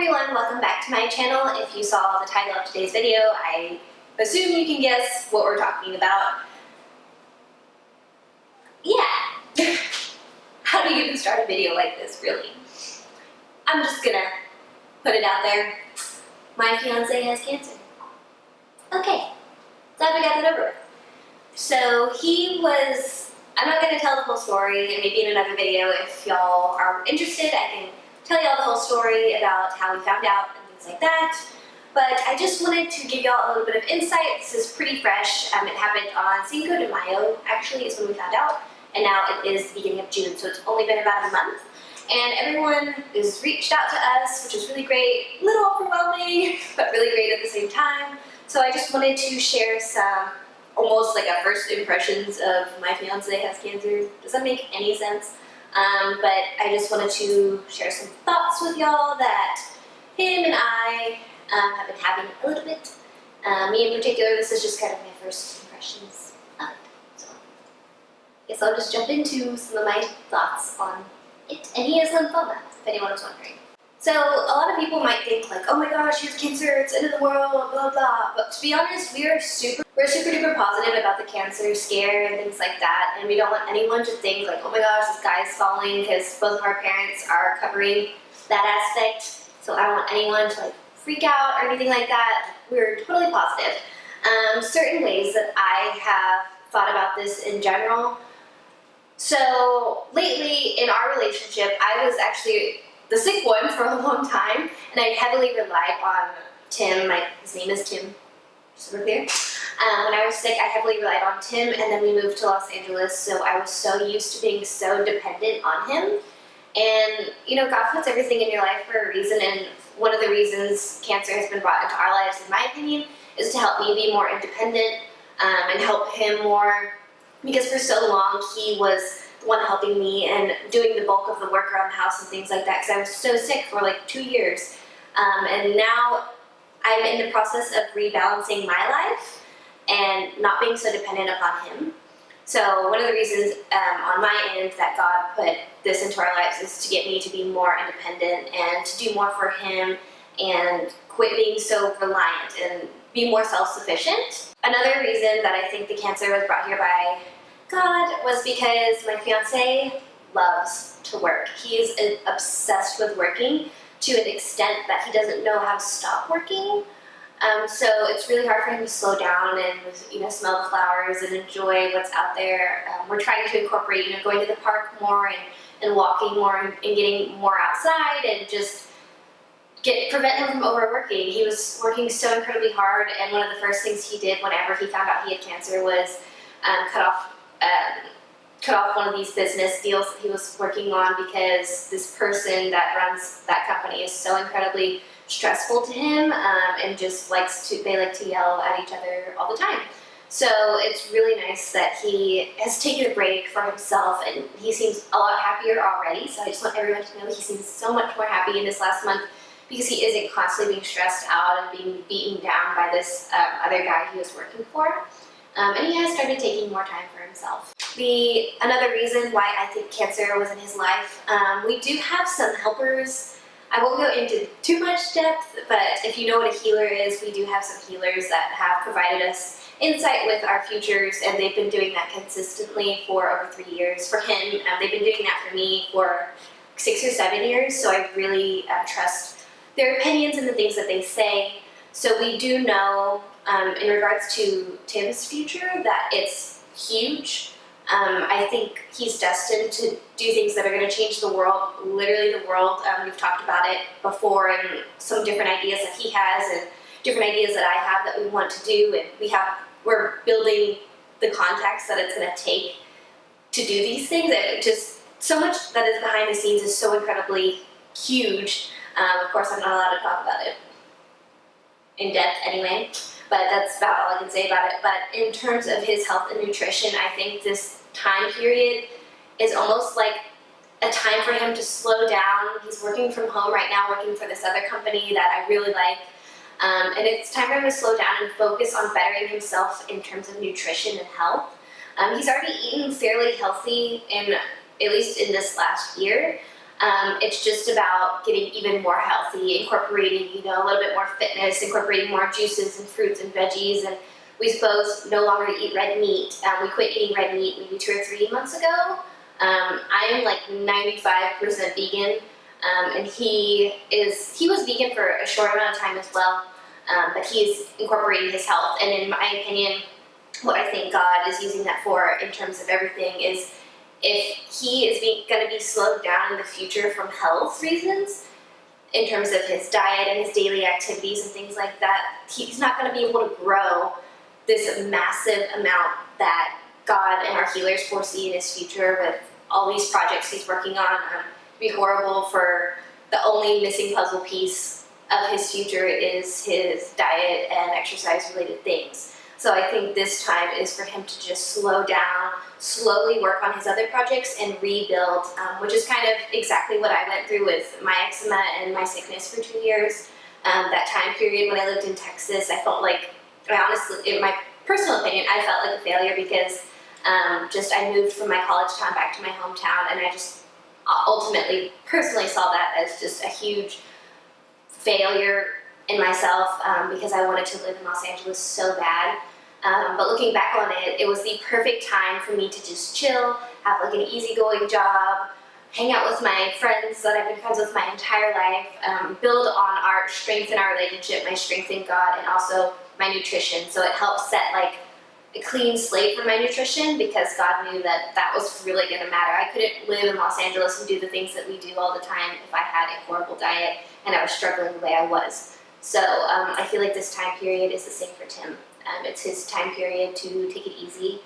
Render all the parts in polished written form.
everyone, welcome back to my channel. If you saw the title of today's video, I assume you can guess what we're talking about. Yeah. How do you even start a video like this, really? I'm just gonna put it out there. My fiancé has cancer. Okay, glad we got that over with. So I'm not gonna tell the whole story, and maybe in another video if y'all are interested, I can tell y'all the whole story about how we found out and things like that. But I just wanted to give y'all a little bit of insight. This is pretty fresh. It happened on Cinco de Mayo, actually, is when we found out. And now it is the beginning of June, so it's only been about a month. And everyone has reached out to us, which is really great. A little overwhelming, but really great at the same time. So I just wanted to share some almost like a first impressions of my fiance has cancer. Does that make any sense? But I just wanted to share some thoughts with y'all that him and I have been having a little bit. Me in particular, this is just kind of my first impressions of it. So I guess I'll just jump into some of my thoughts on it. And he has lymphoma, if anyone was wondering. So a lot of people might think like, oh my gosh, he has cancer, it's the end of the world, blah, blah. But to be honest, we're super duper positive about the cancer scare and things like that. And we don't want anyone to think like, oh my gosh, this guy is falling, because both of our parents are covering that aspect. So I don't want anyone to like freak out or anything like that. We're totally positive. Certain ways that I have thought about this in general. So lately in our relationship, I was actually the sick one for a long time, and I heavily relied on Tim. His name is Tim, just so we're clear. When I was sick, I heavily relied on Tim, and then we moved to Los Angeles, so I was so used to being so dependent on him. And, you know, God puts everything in your life for a reason, and one of the reasons cancer has been brought into our lives, in my opinion, is to help me be more independent and help him more, because for so long he was the one helping me and doing the bulk of the work around the house and things like that, because I was so sick for like 2 years. And now I'm in the process of rebalancing my life and not being so dependent upon him. So one of the reasons on my end that God put this into our lives is to get me to be more independent and to do more for him and quit being so reliant and be more self-sufficient. Another reason that I think the cancer was brought here by God was because my fiancé loves to work. He is obsessed with working to an extent that he doesn't know how to stop working. So it's really hard for him to slow down and, you know, smell the flowers and enjoy what's out there. We're trying to incorporate, you know, going to the park more and walking more and getting more outside and just prevent him from overworking. He was working so incredibly hard, and one of the first things he did whenever he found out he had cancer was cut off one of these business deals that he was working on, because this person that runs that company is so incredibly stressful to him and just they like to yell at each other all the time. So it's really nice that he has taken a break for himself, and he seems a lot happier already. So I just want everyone to know he seems so much more happy in this last month, because he isn't constantly being stressed out and being beaten down by this other guy he was working for. And he has started taking more time for himself. Another reason why I think cancer was in his life, we do have some helpers. I won't go into too much depth, but if you know what a healer is, we do have some healers that have provided us insight with our futures, and they've been doing that consistently for over 3 years. For him, they've been doing that for me for 6 or 7 years, so I really trust their opinions and the things that they say. So we do know, in regards to Tim's future, that it's huge. I think he's destined to do things that are going to change the world, literally the world. We've talked about it before, and some different ideas that he has and different ideas that I have that we want to do, and we're building the contacts that it's going to take to do these things. And just so much that is behind the scenes is so incredibly huge. Of course, I'm not allowed to talk about it in depth anyway, but that's about all I can say about it. But in terms of his health and nutrition, I think this time period is almost like a time for him to slow down. He's working from home right now, working for this other company that I really like. And it's time for him to slow down and focus on bettering himself in terms of nutrition and health. He's already eaten fairly healthy, at least in this last year. It's just about getting even more healthy, incorporating, you know, a little bit more fitness, incorporating more juices and fruits and veggies, and we both no longer eat red meat. We quit eating red meat maybe 2 or 3 months ago. I am like 95% vegan, and he was vegan for a short amount of time as well, but he's incorporating his health, and in my opinion, what I think God is using that for in terms of everything is if he is going to be slowed down in the future from health reasons, in terms of his diet and his daily activities and things like that, he's not going to be able to grow this massive amount that God and our healers foresee in his future with all these projects he's working on. It'd be horrible for the only missing puzzle piece of his future is his diet and exercise related things. So I think this time is for him to just slow down, slowly work on his other projects and rebuild, which is kind of exactly what I went through with my eczema and my sickness for 2 years. That time period when I lived in Texas, I felt like, I honestly, in my personal opinion, I felt like a failure because I moved from my college town back to my hometown, and I just ultimately, personally saw that as just a huge failure in myself because I wanted to live in Los Angeles so bad. But looking back on it, it was the perfect time for me to just chill, have like an easygoing job, hang out with my friends that I've been friends with my entire life, build on our strength in our relationship, my strength in God, and also my nutrition. So it helped set like a clean slate for my nutrition because God knew that that was really going to matter. I couldn't live in Los Angeles and do the things that we do all the time if I had a horrible diet and I was struggling the way I was. So I feel like this time period is the same for Tim. It's his time period to take it easy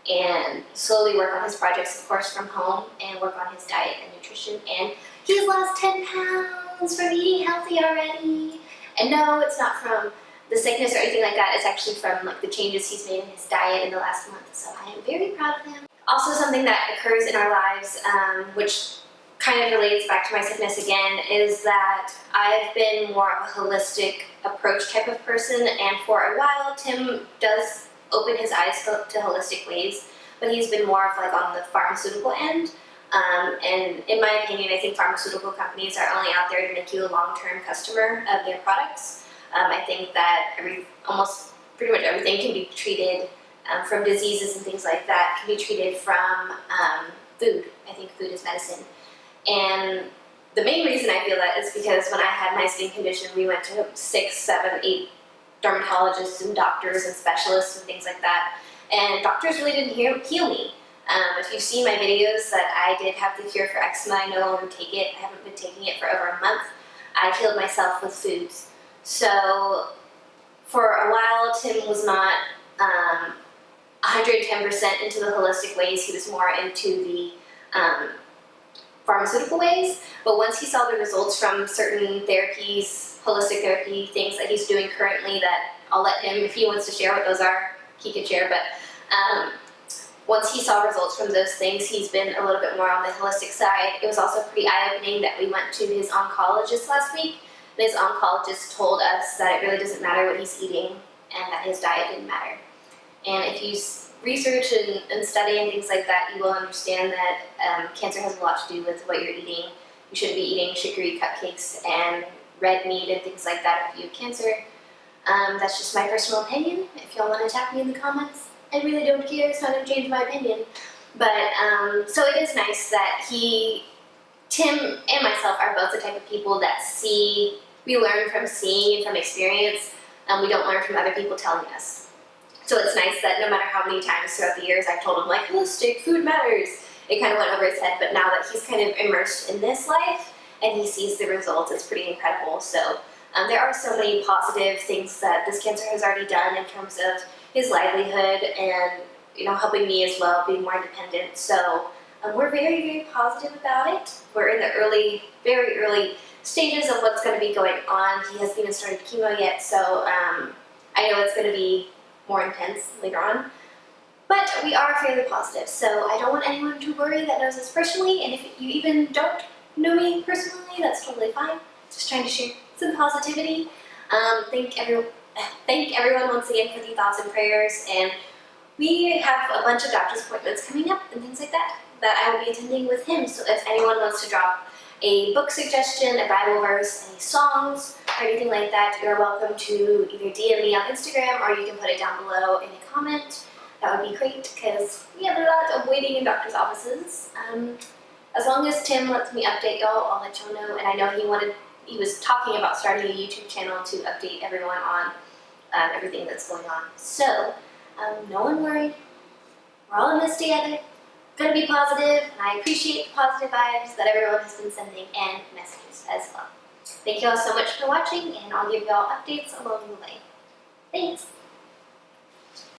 and slowly work on his projects, of course, from home, and work on his diet and nutrition. And he's lost 10 pounds from eating healthy already. And no, it's not from the sickness or anything like that. It's actually from like the changes he's made in his diet in the last month. So I am very proud of him. Also, something that occurs in our lives, which kind of relates back to my sickness again, is that I've been more of a holistic approach type of person, and for a while Tim does open his eyes to holistic ways, but he's been more of like on the pharmaceutical end, and in my opinion, I think pharmaceutical companies are only out there to make you a long-term customer of their products. I think that almost pretty much everything can be treated from diseases and things like that can be treated from food. I think food is medicine. And the main reason I feel that is because when I had my skin condition, we went to 6, 7, 8 dermatologists and doctors and specialists and things like that. And doctors really didn't heal me. If you've seen my videos that I did have the cure for eczema, I no longer take it. I haven't been taking it for over a month. I healed myself with foods. So for a while, Tim was not 110% into the holistic ways. He was more into the pharmaceutical ways, but once he saw the results from certain therapies, holistic therapy, things that he's doing currently that I'll let him, if he wants to share what those are, he could share, but once he saw results from those things, he's been a little bit more on the holistic side. It was also pretty eye-opening that we went to his oncologist last week, and his oncologist told us that it really doesn't matter what he's eating and that his diet didn't matter. And if you research and study and things like that, you will understand that cancer has a lot to do with what you're eating. You shouldn't be eating sugary cupcakes and red meat and things like that if you have cancer. That's just my personal opinion. If y'all want to attack me in the comments, I really don't care. It's not going to change my opinion. But so it is nice that Tim and myself are both the type of people that we learn from seeing and from experience. We don't learn from other people telling us. So it's nice that no matter how many times throughout the years I've told him, like, holistic food matters, it kind of went over his head, but now that he's kind of immersed in this life and he sees the results, it's pretty incredible. So there are so many positive things that this cancer has already done in terms of his livelihood and, you know, helping me as well, being more independent. So we're very, very positive about it. We're in the very early stages of what's going to be going on. He hasn't even started chemo yet, so I know it's going to be more intense later on, but we are fairly positive, so I don't want anyone to worry that knows us personally, and if you even don't know me personally, that's totally fine. Just trying to share some positivity. Thank everyone once again for the thoughts and prayers, and we have a bunch of doctor's appointments coming up and things like that I will be attending with him, so if anyone wants to drop a book suggestion, a Bible verse, any songs, or anything like that, you're welcome to either DM me on Instagram or you can put it down below in a comment. That would be great because we have a lot of waiting in doctor's offices. As long as Tim lets me update y'all, I'll let y'all know. And I know he was talking about starting a YouTube channel to update everyone on everything that's going on. So, no one worry. We're all in this together. Gonna be positive, and I appreciate the positive vibes that everyone has been sending and messages as well. Thank you all so much for watching, and I'll give y'all updates along the way. Thanks!